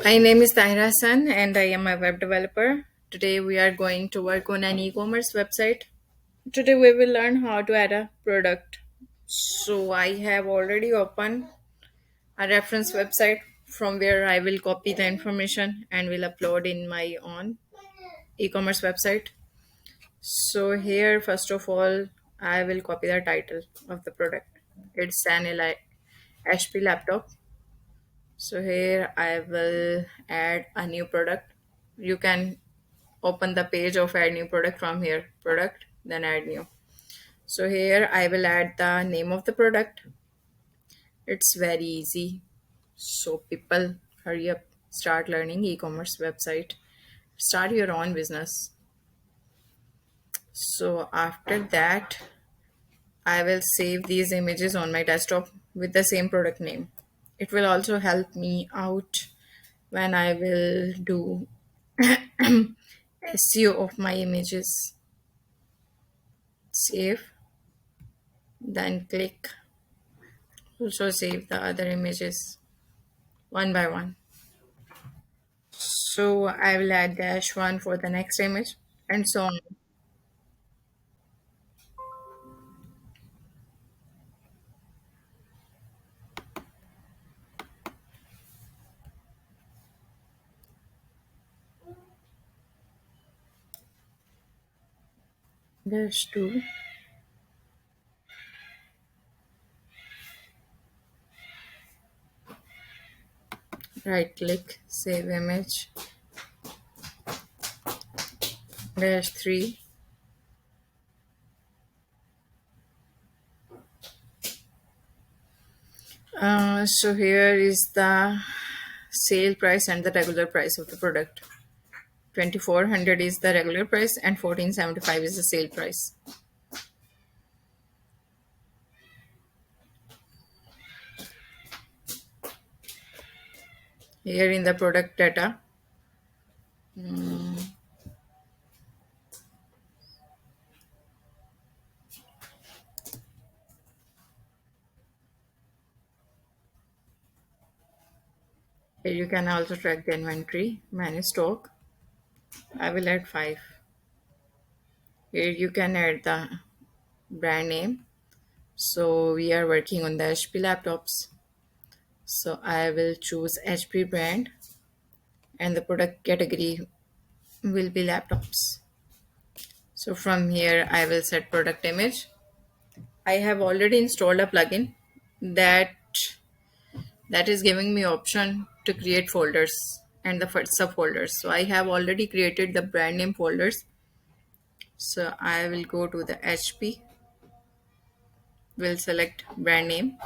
My name is Tahira Hassan and I am a web developer. Today we are going to work on an e-commerce website. Today we will learn how to add a product. So I have already opened a reference website from where I will copy the information and will upload in my own e-commerce website. So here first of all I will copy the title of the product. It's an HP laptop. So here I will add a new product. You can open the page of add new product from here, product, then add new. So here I will add the name of the product. It's very easy. So people, hurry up, start learning e-commerce website. Start your own business. So after that, I will save these images on my desktop with the same product name. It will also help me out when I will do SEO of my images. Save, then click. Also save the other images one by one. So I will add dash one for the next image and so on. Dash two, right click, save image. Dash three, so here is the sale price and the regular price of the product. 2400 is the regular price and 1475 is the sale price. Here in the product data, here you can also track the inventory, manage stock. I will add 5. Here you can add the brand name. So we are working on the HP laptops. So I will choose HP brand and the product category will be laptops. So from here I will set product image. I have already installed a plugin that that is giving me option to create folders and the subfolders. So I have already created the brand name folders. So I will go to the HP, will select brand name,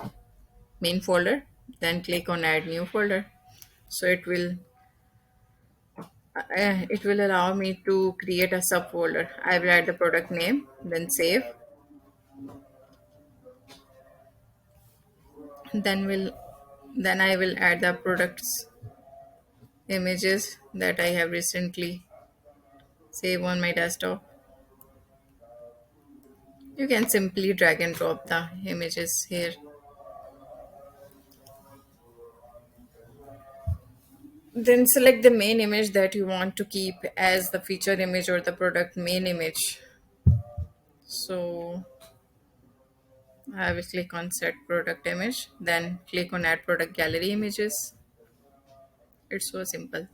main folder, then click on add new folder. So it will allow me to create a subfolder. I will add the product name, then save. Then will then I will add the products images that I have recently saved on my desktop. You can simply drag and drop the images here. Then select the main image that you want to keep as the feature image or the product main image. So I will click on set product image, then click on add product gallery images. It's so simple.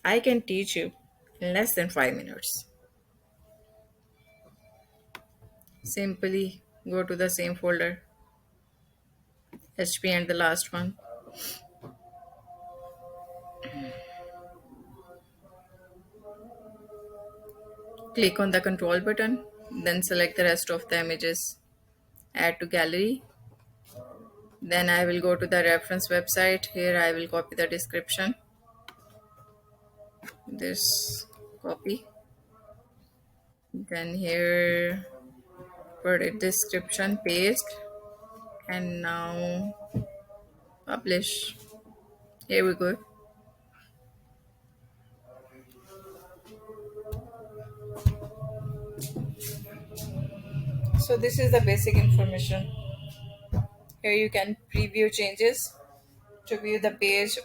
I can teach you in less than 5 minutes. Simply go to the same folder, HP and the last one. Click on the control button, then select the rest of the images. Add to gallery. Then I will go to the reference website. Here I will copy the description. This copy. Then here put a description, paste, and now publish. Here we go. So this is the basic information. Here you can preview changes to view the page